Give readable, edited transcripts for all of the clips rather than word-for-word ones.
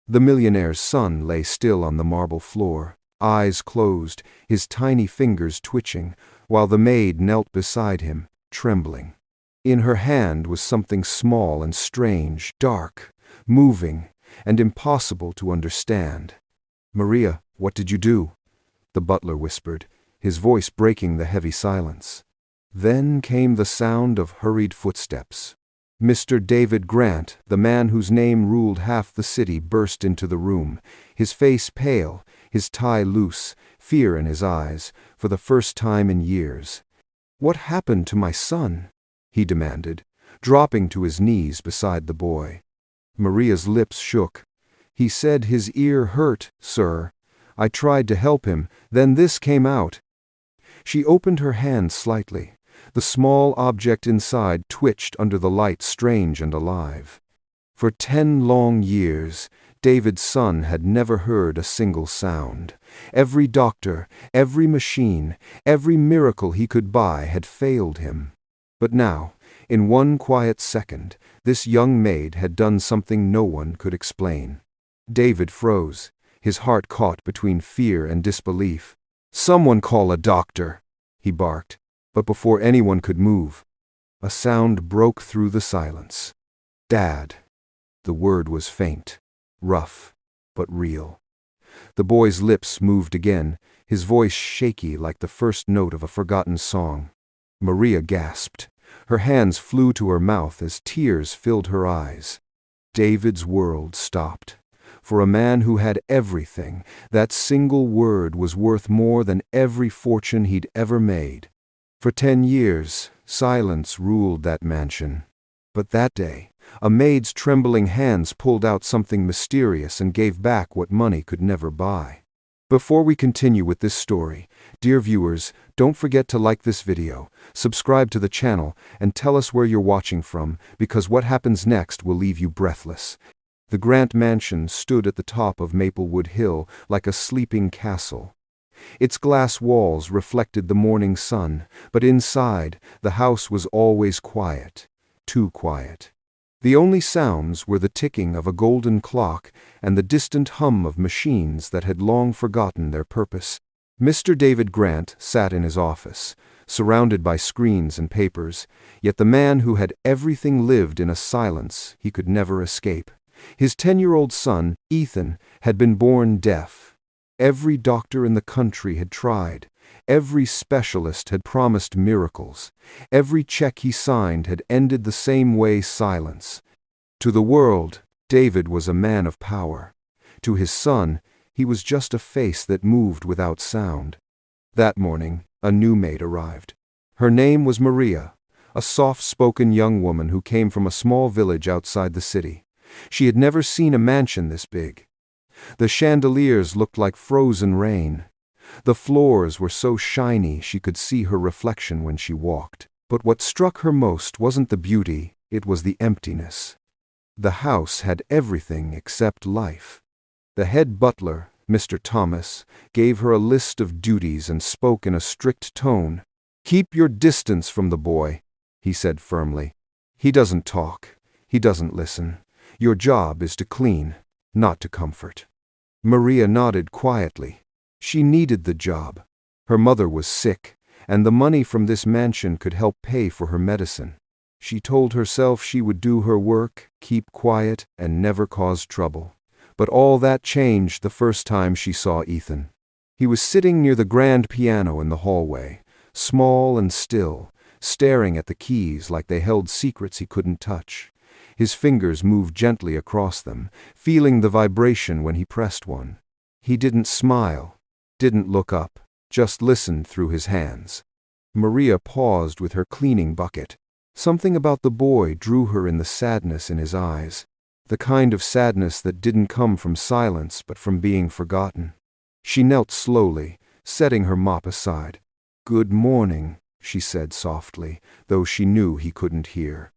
The millionaire's son lay still on the marble floor, eyes closed, his tiny fingers twitching, while the maid knelt beside him, trembling. In her hand was something small and strange, dark, moving, and impossible to understand. "Maria, what did you do?" the butler whispered, his voice breaking the heavy silence. Then came the sound of hurried footsteps. Mr. David Grant, the man whose name ruled half the city, burst into the room, his face pale, his tie loose, fear in his eyes, for the first time in years. "What happened to my son?" he demanded, dropping to his knees beside the boy. Maria's lips shook. "He said his ear hurt, sir. I tried to help him, then this came out." She opened her hand slightly. The small object inside twitched under the light, strange and alive. For 10 long years, David's son had never heard a single sound. Every doctor, every machine, every miracle he could buy had failed him. But now, in one quiet second, this young maid had done something no one could explain. David froze, his heart caught between fear and disbelief. "Someone call a doctor," he barked. But before anyone could move, a sound broke through the silence. "Dad." The word was faint, rough, but real. The boy's lips moved again, his voice shaky like the first note of a forgotten song. Maria gasped. Her hands flew to her mouth as tears filled her eyes. David's world stopped. For a man who had everything, that single word was worth more than every fortune he'd ever made. For 10 years, silence ruled that mansion. But that day, a maid's trembling hands pulled out something mysterious and gave back what money could never buy. Before we continue with this story, dear viewers, don't forget to like this video, subscribe to the channel, and tell us where you're watching from, because what happens next will leave you breathless. The Grant mansion stood at the top of Maplewood Hill like a sleeping castle. Its glass walls reflected the morning sun, but inside, the house was always quiet, too quiet. The only sounds were the ticking of a golden clock and the distant hum of machines that had long forgotten their purpose. Mr. David Grant sat in his office, surrounded by screens and papers, yet the man who had everything lived in a silence he could never escape. His 10-year-old son, Ethan, had been born deaf. Every doctor in the country had tried. Every specialist had promised miracles. Every check he signed had ended the same way: silence. To the world, David was a man of power. To his son, he was just a face that moved without sound. That morning, a new maid arrived. Her name was Maria, a soft-spoken young woman who came from a small village outside the city. She had never seen a mansion this big. The chandeliers looked like frozen rain. The floors were so shiny she could see her reflection when she walked. But what struck her most wasn't the beauty, it was the emptiness. The house had everything except life. The head butler, Mr. Thomas, gave her a list of duties and spoke in a strict tone. "Keep your distance from the boy," he said firmly. "He doesn't talk. He doesn't listen. Your job is to clean, not to comfort." Maria nodded quietly. She needed the job. Her mother was sick, and the money from this mansion could help pay for her medicine. She told herself she would do her work, keep quiet, and never cause trouble. But all that changed the first time she saw Ethan. He was sitting near the grand piano in the hallway, small and still, staring at the keys like they held secrets he couldn't touch. His fingers moved gently across them, feeling the vibration when he pressed one. He didn't smile, didn't look up, just listened through his hands. Maria paused with her cleaning bucket. Something about the boy drew her in the sadness in his eyes, the kind of sadness that didn't come from silence but from being forgotten. She knelt slowly, setting her mop aside. "Good morning," she said softly, though she knew he couldn't hear.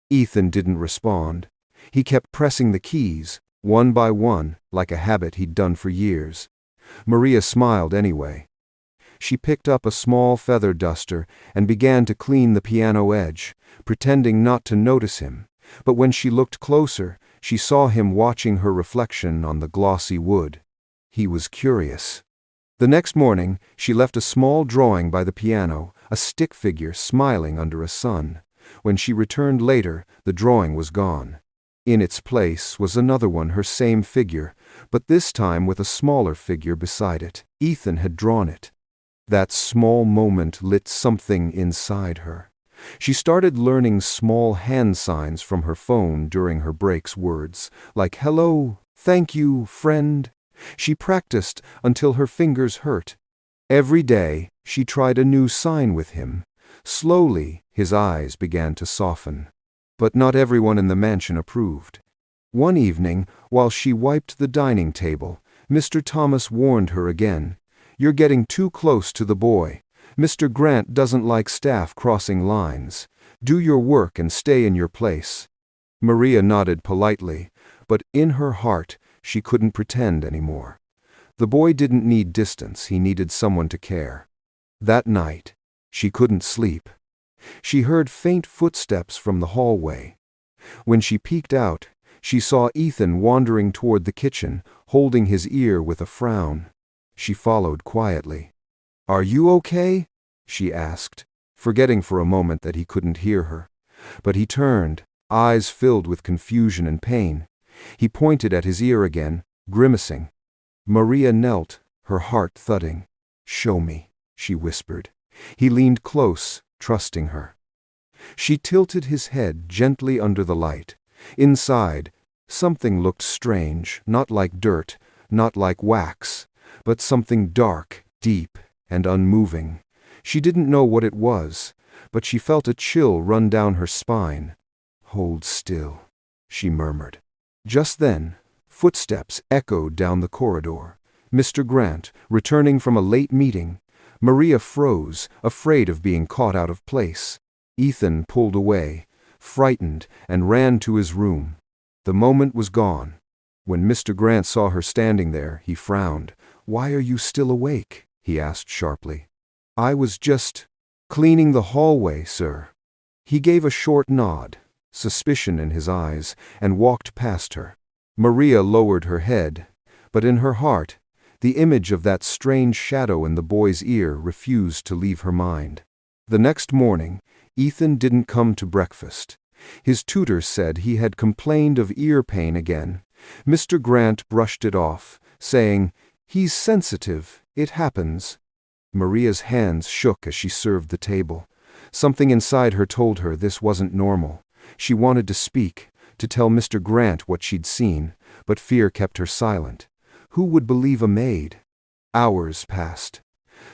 Ethan didn't respond. He kept pressing the keys, one by one, like a habit he'd done for years. Maria smiled anyway. She picked up a small feather duster and began to clean the piano edge, pretending not to notice him, but when she looked closer, She saw him watching her reflection on the glossy wood. He was curious. The next morning, she left a small drawing by the piano, a stick figure smiling under a sun. When she returned later, the drawing was gone. In its place was another one, her same figure, but this time with a smaller figure beside it. Ethan had drawn it. That small moment lit something inside her. She started learning small hand signs from her phone during her breaks, words like hello, thank you, friend. She practiced until her fingers hurt. Every day, she tried a new sign with him. Slowly, his eyes began to soften. But not everyone in the mansion approved. One evening, while she wiped the dining table, Mr. Thomas warned her again. "You're getting too close to the boy. Mr. Grant doesn't like staff crossing lines. Do your work and stay in your place." Maria nodded politely, but in her heart, she couldn't pretend anymore. The boy didn't need distance, he needed someone to care. That night, she couldn't sleep. She heard faint footsteps from the hallway. When she peeked out, she saw Ethan wandering toward the kitchen, holding his ear with a frown. She followed quietly. "Are you okay?" she asked, forgetting for a moment that he couldn't hear her. But he turned, eyes filled with confusion and pain. He pointed at his ear again, grimacing. Maria knelt, her heart thudding. "Show me," she whispered. He leaned close, trusting her. She tilted his head gently under the light. Inside, something looked strange, not like dirt, not like wax, but something dark, deep, and unmoving. She didn't know what it was, but she felt a chill run down her spine. "Hold still," she murmured. Just then, footsteps echoed down the corridor. Mr. Grant, returning from a late meeting. Maria froze, afraid of being caught out of place. Ethan pulled away, frightened, and ran to his room. The moment was gone. When Mr. Grant saw her standing there, he frowned. "Why are you still awake?" he asked sharply. "I was just cleaning the hallway, sir." He gave a short nod, suspicion in his eyes, and walked past her. Maria lowered her head, but in her heart, the image of that strange shadow in the boy's ear refused to leave her mind. The next morning, Ethan didn't come to breakfast. His tutor said he had complained of ear pain again. Mr. Grant brushed it off, saying, "He's sensitive, it happens." Maria's hands shook as she served the table. Something inside her told her this wasn't normal. She wanted to speak, to tell Mr. Grant what she'd seen, but fear kept her silent. Who would believe a maid? Hours passed.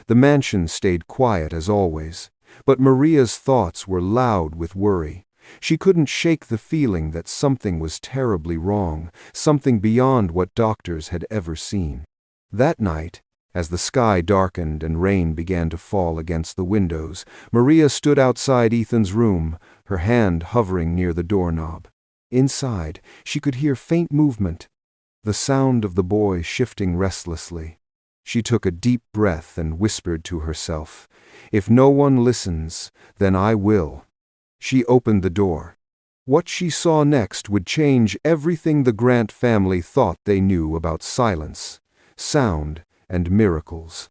The mansion stayed quiet as always, but Maria's thoughts were loud with worry. She couldn't shake the feeling that something was terribly wrong, something beyond what doctors had ever seen. That night, as the sky darkened and rain began to fall against the windows, Maria stood outside Ethan's room, her hand hovering near the doorknob. Inside, she could hear faint movement, the sound of the boy shifting restlessly. She took a deep breath and whispered to herself, "If no one listens, then I will." She opened the door. What she saw next would change everything the Grant family thought they knew about silence, sound, and miracles.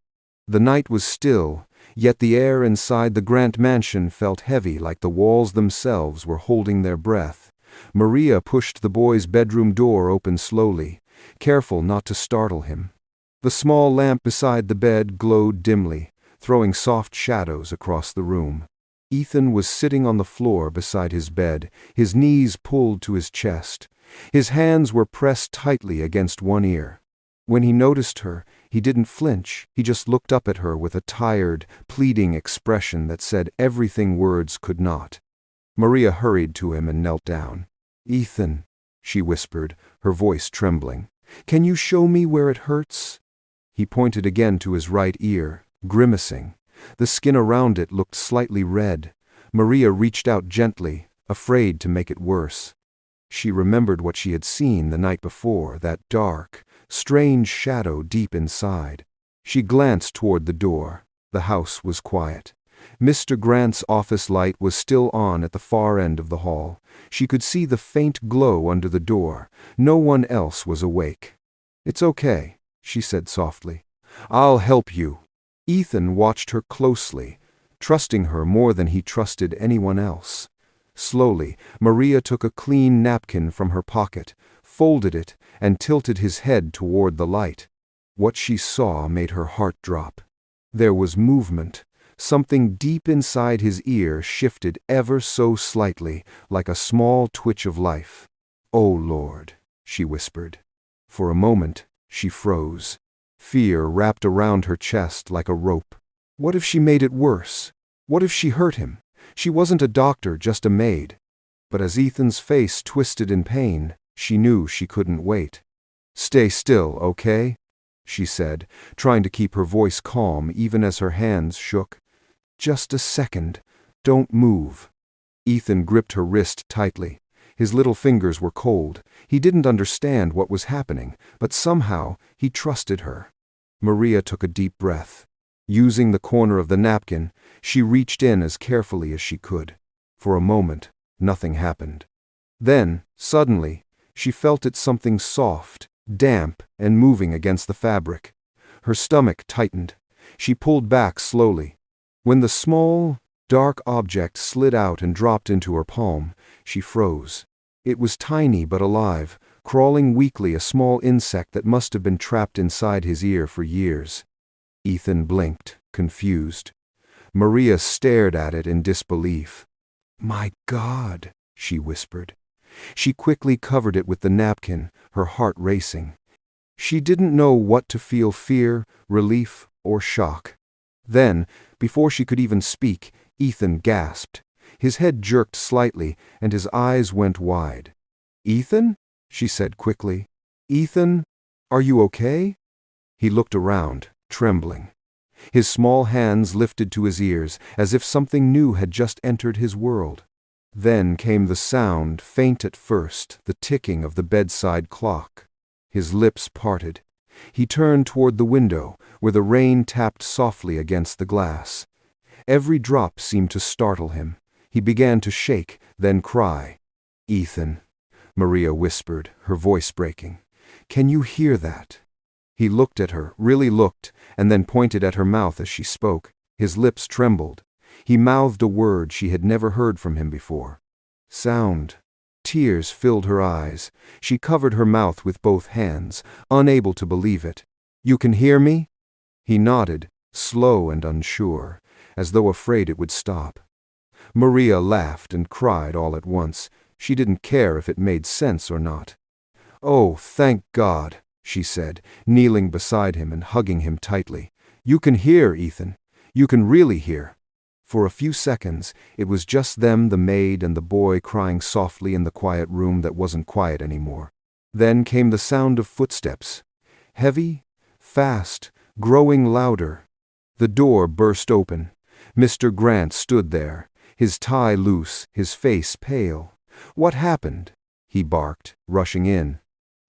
The night was still, yet the air inside the Grant mansion felt heavy, like the walls themselves were holding their breath. Maria pushed the boy's bedroom door open slowly, careful not to startle him. The small lamp beside the bed glowed dimly, throwing soft shadows across the room. Ethan was sitting on the floor beside his bed, his knees pulled to his chest. His hands were pressed tightly against one ear. When he noticed her, he didn't flinch. He just looked up at her with a tired, pleading expression that said everything words could not. Maria hurried to him and knelt down. "Ethan," she whispered, her voice trembling, "can you show me where it hurts?" He pointed again to his right ear, grimacing. The skin around it looked slightly red. Maria reached out gently, afraid to make it worse. She remembered what she had seen the night before, that dark, strange shadow deep inside. She glanced toward the door. The house was quiet. Mr. Grant's office light was still on at the far end of the hall. She could see the faint glow under the door. No one else was awake. "It's okay," she said softly. "I'll help you." Ethan watched her closely, trusting her more than he trusted anyone else. Slowly, Maria took a clean napkin from her pocket, folded it, and tilted his head toward the light. What she saw made her heart drop. There was movement. Something deep inside his ear shifted ever so slightly, like a small twitch of life. "Oh, Lord," she whispered. For a moment, she froze. Fear wrapped around her chest like a rope. What if she made it worse? What if she hurt him? She wasn't a doctor, just a maid. But as Ethan's face twisted in pain, she knew she couldn't wait. "Stay still, okay?" she said, trying to keep her voice calm even as her hands shook. "Just a second. Don't move." Ethan gripped her wrist tightly. His little fingers were cold. He didn't understand what was happening, but somehow he trusted her. Maria took a deep breath. Using the corner of the napkin, she reached in as carefully as she could. For a moment, nothing happened. Then, suddenly, she felt something soft, damp, and moving against the fabric. Her stomach tightened. She pulled back slowly. When the small, dark object slid out and dropped into her palm, she froze. It was tiny but alive, crawling weakly, a small insect that must have been trapped inside his ear for years. Ethan blinked, confused. Maria stared at it in disbelief. "My God," she whispered. She quickly covered it with the napkin, her heart racing. She didn't know what to feel: fear, relief, or shock. Then, before she could even speak, Ethan gasped. His head jerked slightly, and his eyes went wide. "Ethan?" she said quickly. "Ethan, are you okay?" He looked around, trembling. His small hands lifted to his ears, as if something new had just entered his world. Then came the sound, faint at first, the ticking of the bedside clock. His lips parted. He turned toward the window, where the rain tapped softly against the glass. Every drop seemed to startle him. He began to shake, then cry. "Ethan," Maria whispered, her voice breaking. "Can you hear that?" He looked at her, really looked, and then pointed at her mouth as she spoke. His lips trembled. He mouthed a word she had never heard from him before. "Sound." Tears filled her eyes. She covered her mouth with both hands, unable to believe it. "You can hear me?" He nodded, slow and unsure, as though afraid it would stop. Maria laughed and cried all at once. She didn't care if it made sense or not. "Oh, thank God," she said, kneeling beside him and hugging him tightly. "You can hear, Ethan. You can really hear." For a few seconds, it was just them, the maid and the boy, crying softly in the quiet room that wasn't quiet anymore. Then came the sound of footsteps. Heavy, fast, growing louder. The door burst open. Mr. Grant stood there, his tie loose, his face pale. "What happened?" he barked, rushing in.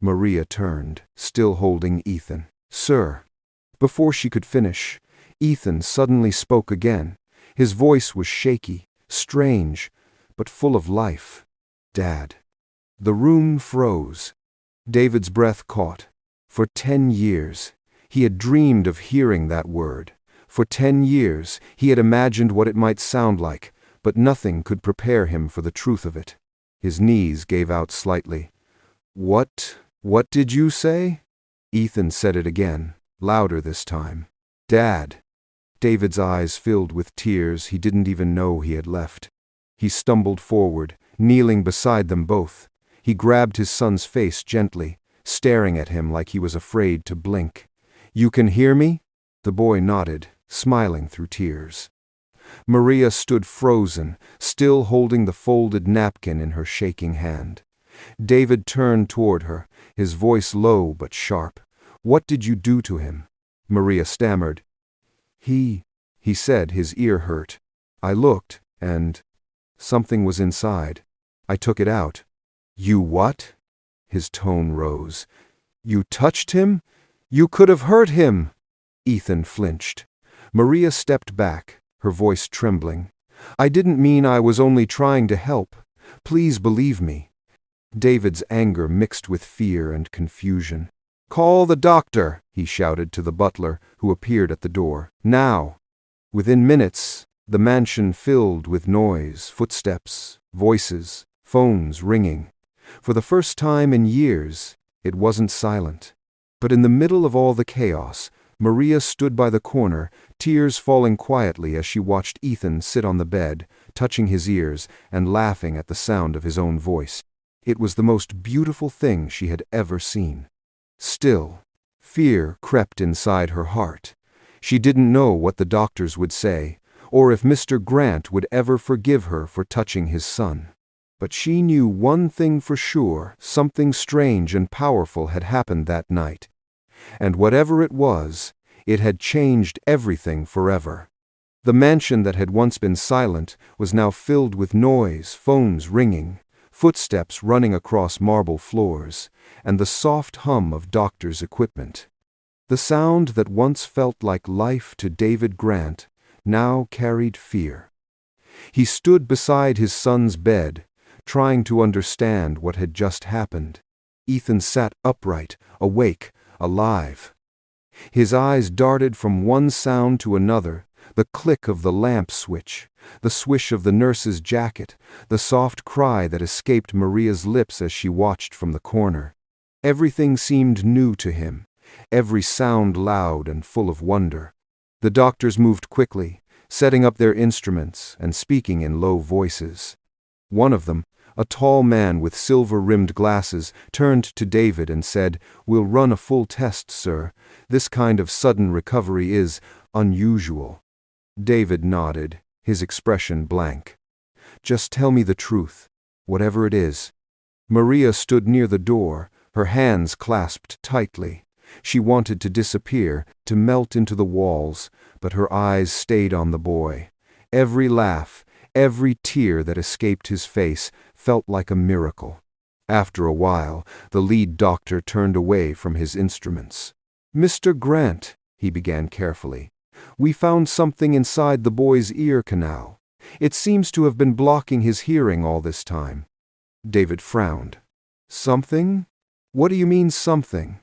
Maria turned, still holding Ethan. "Sir." Before she could finish, Ethan suddenly spoke again. His voice was shaky, strange, but full of life. "Dad." The room froze. David's breath caught. For 10 years, he had dreamed of hearing that word. For 10 years, he had imagined what it might sound like, but nothing could prepare him for the truth of it. His knees gave out slightly. What did you say?" Ethan said it again, louder this time. "Dad." David's eyes filled with tears he didn't even know he had left. He stumbled forward, kneeling beside them both. He grabbed his son's face gently, staring at him like he was afraid to blink. "You can hear me?" The boy nodded, smiling through tears. Maria stood frozen, still holding the folded napkin in her shaking hand. David turned toward her, his voice low but sharp. "What did you do to him?" Maria stammered. He said his ear hurt. "I looked, and something was inside. I took it out." "You what?" His tone rose. "You touched him? You could have hurt him!" Ethan flinched. Maria stepped back, her voice trembling. "I didn't mean I was only trying to help. Please believe me." David's anger mixed with fear and confusion. "Call the doctor," he shouted to the butler, who appeared at the door. "Now!" Within minutes, the mansion filled with noise, footsteps, voices, phones ringing. For the first time in years, it wasn't silent. But in the middle of all the chaos, Maria stood by the corner, tears falling quietly as she watched Ethan sit on the bed, touching his ears and laughing at the sound of his own voice. It was the most beautiful thing she had ever seen. Still, fear crept inside her heart. She didn't know what the doctors would say, or if Mr. Grant would ever forgive her for touching his son. But she knew one thing for sure: something strange and powerful had happened that night. And whatever it was, it had changed everything forever. The mansion that had once been silent was now filled with noise, phones ringing, footsteps running across marble floors, and the soft hum of doctors' equipment. The sound that once felt like life to David Grant now carried fear. He stood beside his son's bed, trying to understand what had just happened. Ethan sat upright, awake, alive. His eyes darted from one sound to another: the click of the lamp switch, the swish of the nurse's jacket, the soft cry that escaped Maria's lips as she watched from the corner. Everything seemed new to him, every sound loud and full of wonder. The doctors moved quickly, setting up their instruments and speaking in low voices. One of them, a tall man with silver-rimmed glasses, turned to David and said, "We'll run a full test, sir. This kind of sudden recovery is unusual." David nodded, his expression blank. "Just tell me the truth, whatever it is." Maria stood near the door, her hands clasped tightly. She wanted to disappear, to melt into the walls, but her eyes stayed on the boy. Every laugh, every tear that escaped his face felt like a miracle. After a while, the lead doctor turned away from his instruments. "Mr. Grant," he began carefully, "we found something inside the boy's ear canal. It seems to have been blocking his hearing all this time." David frowned. "Something? What do you mean, something?"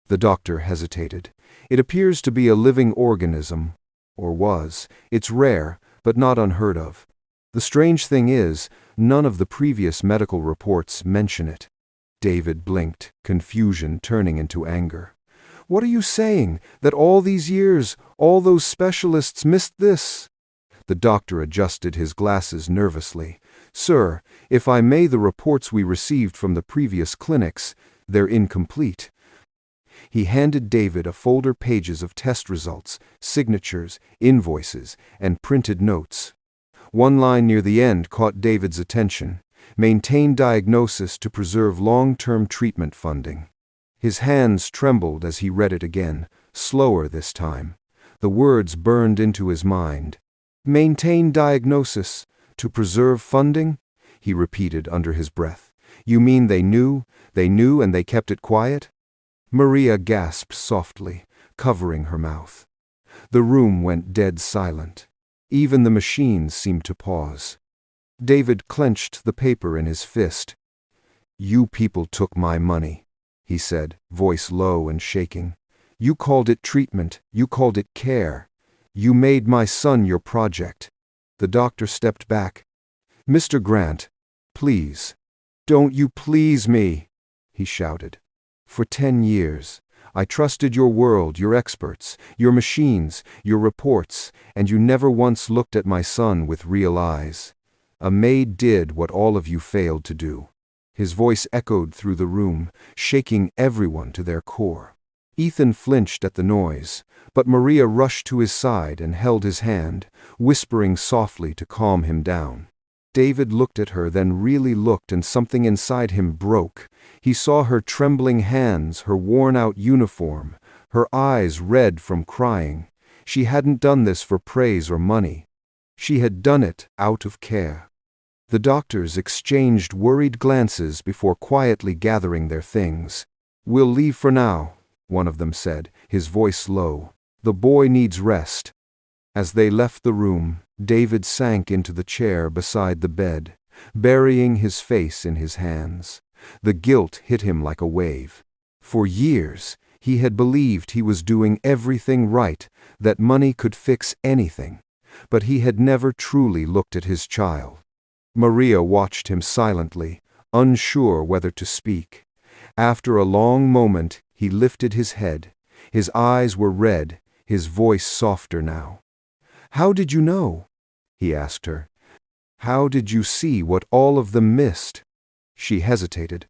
The doctor hesitated. "It appears to be a living organism, or was. It's rare, but not unheard of. The strange thing is, none of the previous medical reports mention it." David blinked, confusion turning into anger. "What are you saying? That all these years, all those specialists missed this?" The doctor adjusted his glasses nervously. "Sir, if I may, the reports we received from the previous clinics, they're incomplete." He handed David a folder, pages of test results, signatures, invoices, and printed notes. One line near the end caught David's attention: "Maintain diagnosis to preserve long-term treatment funding." His hands trembled as he read it again, slower this time. The words burned into his mind. "Maintain diagnosis to preserve funding?" he repeated under his breath. "You mean they knew and they kept it quiet?" Maria gasped softly, covering her mouth. The room went dead silent. Even the machines seemed to pause. David clenched the paper in his fist. "You people took my money," he said, voice low and shaking. "You called it treatment, you called it care. You made my son your project." The doctor stepped back. "Mr. Grant, please. Don't you please me," he shouted. "For 10 years, I trusted your world, your experts, your machines, your reports, and you never once looked at my son with real eyes. A Maid did what all of you failed to do." His voice echoed through the room, shaking everyone to their core. Ethan flinched at the noise, but Maria rushed to his side and held his hand, whispering softly to calm him down. David looked at her, then really looked, and something inside him broke. He saw her trembling hands, her worn-out uniform, her eyes red from crying. She hadn't done this for praise or money. She had done it out of care. The doctors exchanged worried glances before quietly gathering their things. "We'll leave for now," one of them said, his voice low. "The boy needs rest." As they left the room, David sank into the chair beside the bed, burying his face in his hands. The guilt hit him like a wave. For years, he had believed he was doing everything right, that money could fix anything, but he had never truly looked at his child. Maria watched him silently, unsure whether to speak. After a long moment, he lifted his head. His eyes were red, his voice softer now. "How did you know?" he asked her. "How did you see what all of them missed?" She hesitated.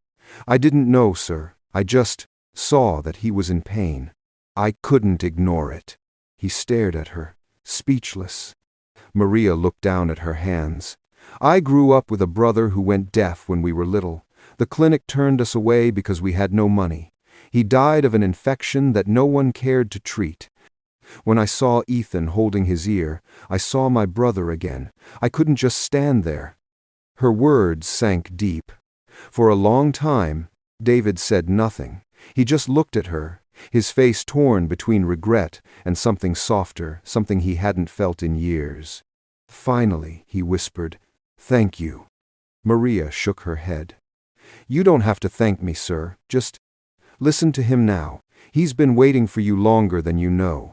"I didn't know, sir. I just saw that he was in pain. I couldn't ignore it." He stared at her, speechless. Maria looked down at her hands. "I grew up with a brother who went deaf when we were little. The clinic turned us away because we had no money. He died of an infection that no one cared to treat. When I saw Ethan holding his ear, I saw my brother again. I couldn't just stand there." Her words sank deep. For a long time, David said nothing. He just looked at her, his face torn between regret and something softer, something he hadn't felt in years. Finally, he whispered, "Thank you." Maria shook her head. "You don't have to thank me, sir. Just listen to him now. He's been waiting for you longer than you know."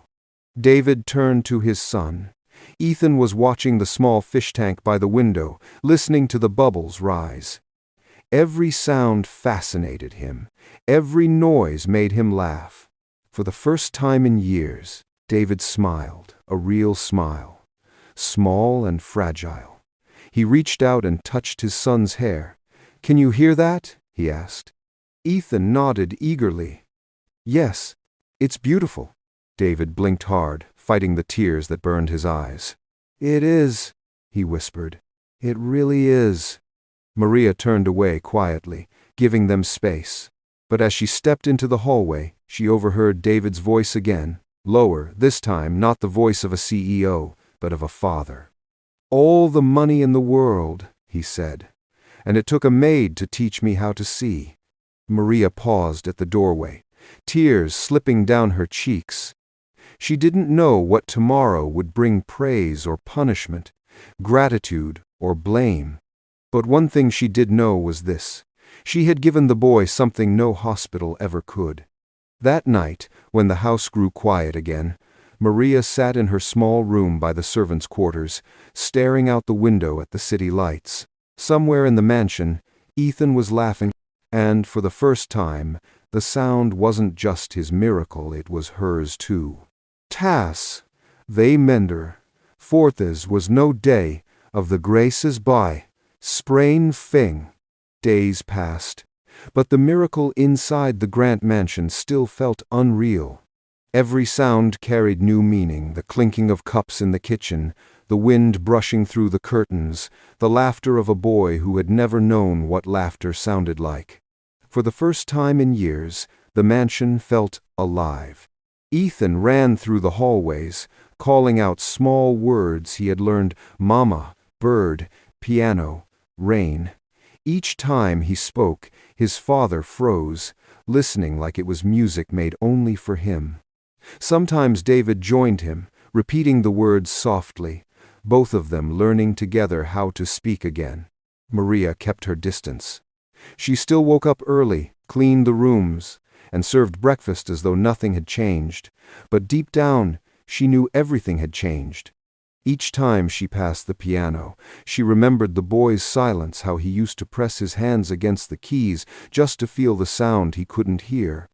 David turned to his son. Ethan was watching the small fish tank by the window, listening to the bubbles rise. Every sound fascinated him. Every noise made him laugh. For the first time in years, David smiled, a real smile. Small and fragile. He reached out and touched his son's hair. "Can you hear that?" he asked. Ethan nodded eagerly. "Yes, it's beautiful." David blinked hard, fighting the tears that burned his eyes. "It is," he whispered. "It really is." Maria turned away quietly, giving them space. But as she stepped into the hallway, she overheard David's voice again, lower, this time not the voice of a CEO, but of a father. "All the money in the world," he said, "and it took a maid to teach me how to see." Maria paused at the doorway, tears slipping down her cheeks. She didn't know what tomorrow would bring, praise or punishment, gratitude or blame. But one thing she did know was this: she had given the boy something no hospital ever could. That night, when the house grew quiet again, Maria sat in her small room by the servants' quarters, staring out the window at the city lights. Somewhere in the mansion, Ethan was laughing, and for the first time, the sound wasn't just his miracle, it was hers too. "Tas, they mender, forthes was no day of the graces by, sprain fing." Days passed, but the miracle inside the Grant mansion still felt unreal. Every sound carried new meaning: the clinking of cups in the kitchen, the wind brushing through the curtains, the laughter of a boy who had never known what laughter sounded like. For the first time in years, the mansion felt alive. Ethan ran through the hallways, calling out small words he had learned: mama, bird, piano, rain. Each time he spoke, his father froze, listening like it was music made only for him. Sometimes David joined him, repeating the words softly, both of them learning together how to speak again. Maria kept her distance. She still woke up early, cleaned the rooms, and served breakfast as though nothing had changed, but deep down, she knew everything had changed. Each time she passed the piano, she remembered the boy's silence, how he used to press his hands against the keys just to feel the sound he couldn't hear.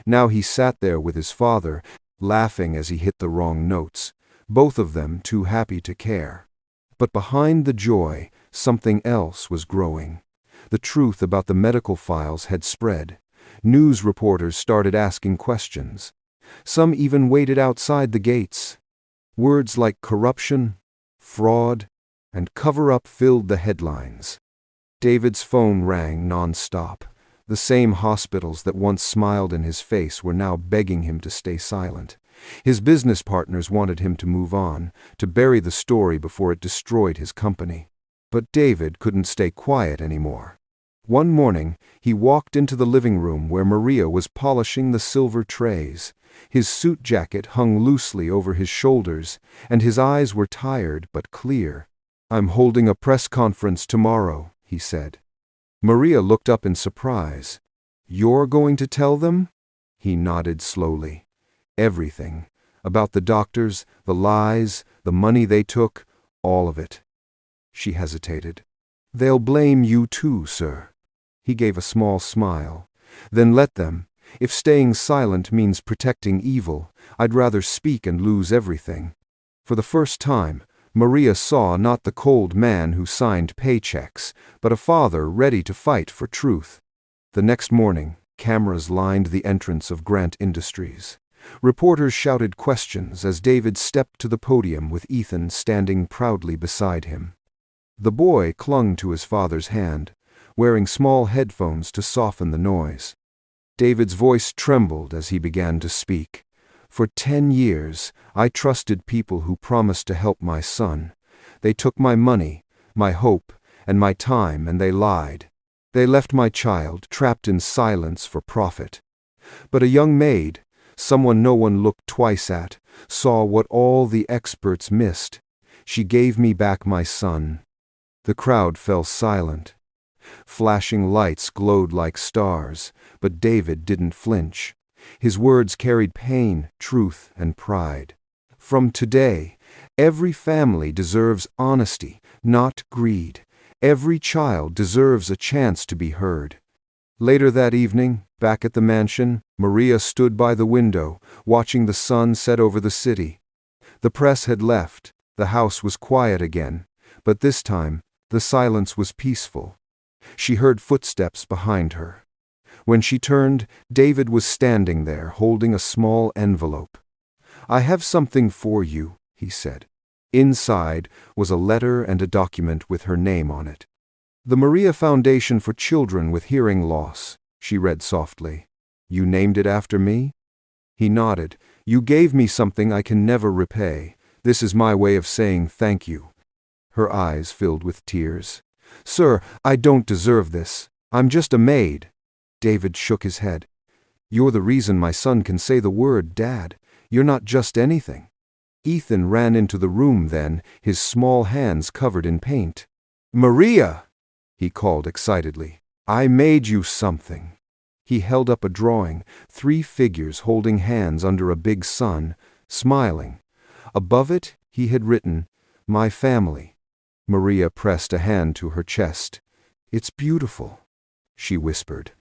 Now he sat there with his father, laughing as he hit the wrong notes, both of them too happy to care. But behind the joy, something else was growing. The truth about the medical files had spread. News reporters started asking questions. Some even waited outside the gates. Words like corruption, fraud, and cover-up filled the headlines. David's phone rang non-stop. The same hospitals that once smiled in his face were now begging him to stay silent. His business partners wanted him to move on, to bury the story before it destroyed his company. But David couldn't stay quiet anymore. One morning, he walked into the living room where Maria was polishing the silver trays. His suit jacket hung loosely over his shoulders, and his eyes were tired but clear. "I'm holding a press conference tomorrow," he said. Maria looked up in surprise. "You're going to tell them?" He nodded slowly. "Everything. About the doctors, the lies, the money they took, all of it." She hesitated. "They'll blame you too, sir." He gave a small smile. "Then let them. If staying silent means protecting evil, I'd rather speak and lose everything." For the first time, Maria saw not the cold man who signed paychecks, but a father ready to fight for truth. The next morning, cameras lined the entrance of Grant Industries. Reporters shouted questions as David stepped to the podium with Ethan standing proudly beside him. The boy clung to his father's hand, wearing small headphones to soften the noise. David's voice trembled as he began to speak. "For 10 years, I trusted people who promised to help my son. They took my money, my hope, and my time, and they lied. They left my child trapped in silence for profit. But a young maid, someone no one looked twice at, saw what all the experts missed. She gave me back my son." The crowd fell silent. Flashing lights glowed like stars, but David didn't flinch. His words carried pain, truth, and pride. "From today, every family deserves honesty, not greed. Every child deserves a chance to be heard." Later that evening, back at the mansion, Maria stood by the window, watching the sun set over the city. The press had left, the house was quiet again, but this time, the silence was peaceful. She heard footsteps behind her. When she turned, David was standing there, holding a small envelope. "I have something for you," he said. Inside was a letter and a document with her name on it. "The Maria Foundation for Children with Hearing Loss," she read softly. "You named it after me?" He nodded. "You gave me something I can never repay. This is my way of saying thank you." Her eyes filled with tears. "Sir, I don't deserve this. I'm just a maid." David shook his head. "You're the reason my son can say the word, Dad. You're not just anything." Ethan ran into the room then, his small hands covered in paint. "Maria!" he called excitedly. "I made you something." He held up a drawing, 3 figures holding hands under a big sun, smiling. Above it, he had written, "My family." Maria pressed a hand to her chest. "It's beautiful," she whispered.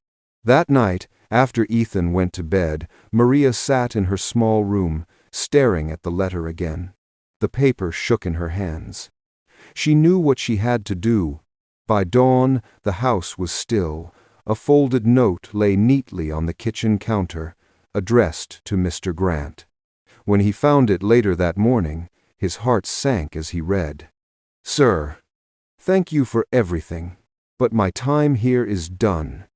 That night, after Ethan went to bed, Maria sat in her small room, staring at the letter again. The paper shook in her hands. She knew what she had to do. By dawn, the house was still. A folded note lay neatly on the kitchen counter, addressed to Mr. Grant. When he found it later that morning, his heart sank as he read. "Sir, thank you for everything, but my time here is done.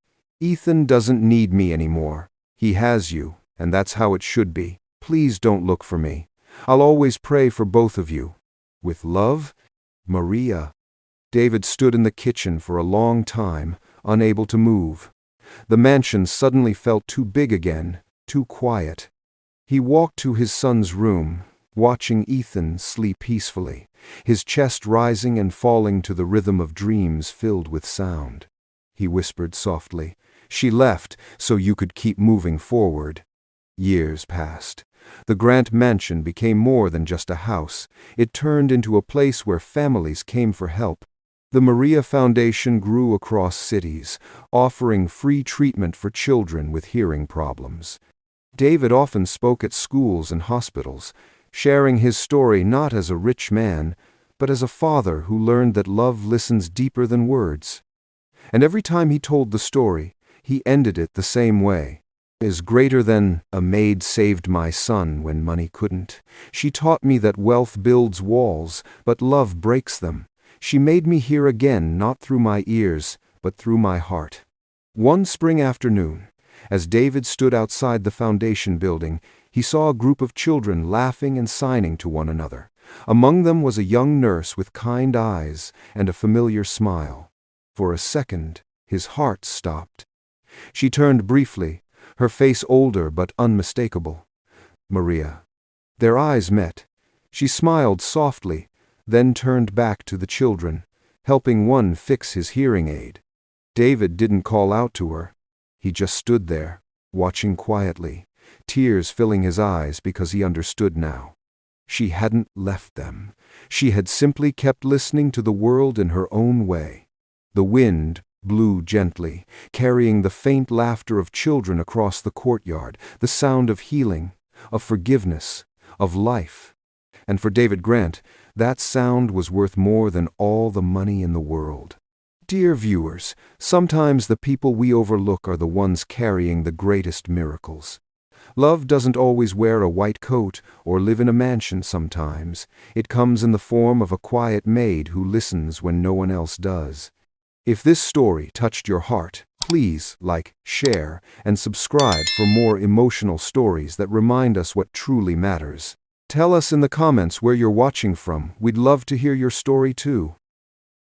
Ethan doesn't need me anymore. He has you, and that's how it should be. Please don't look for me. I'll always pray for both of you. With love, Maria." David stood in the kitchen for a long time, unable to move. The mansion suddenly felt too big again, too quiet. He walked to his son's room, watching Ethan sleep peacefully, his chest rising and falling to the rhythm of dreams filled with sound. He whispered softly, "She left so you could keep moving forward." Years passed. The Grant mansion became more than just a house. It turned into a place where families came for help. The Maria Foundation grew across cities, offering free treatment for children with hearing problems. David often spoke at schools and hospitals, sharing his story not as a rich man, but as a father who learned that love listens deeper than words. And every time he told the story, he ended it the same way. "Is greater than a maid saved my son when money couldn't. She taught me that wealth builds walls, but love breaks them. She made me hear again, not through my ears, but through my heart." One spring afternoon, as David stood outside the foundation building, he saw a group of children laughing and signing to one another. Among them was a young nurse with kind eyes and a familiar smile. For a second, His heart stopped. She turned briefly, her face older but unmistakable. Maria. Their eyes met. She smiled softly, then turned back to the children, helping one fix his hearing aid. David didn't call out to her. He just stood there, watching quietly, tears filling his eyes because he understood now. She hadn't left them. She had simply kept listening to the world in her own way. The wind blew gently, carrying the faint laughter of children across the courtyard, the sound of healing, of forgiveness, of life. And for David Grant, that sound was worth more than all the money in the world. Dear viewers, sometimes the people we overlook are the ones carrying the greatest miracles. Love doesn't always wear a white coat or live in a mansion sometimes. It comes in the form of a quiet maid who listens when no one else does. If this story touched your heart, please like, share, and subscribe for more emotional stories that remind us what truly matters. Tell us in the comments where you're watching from. We'd love to hear your story too.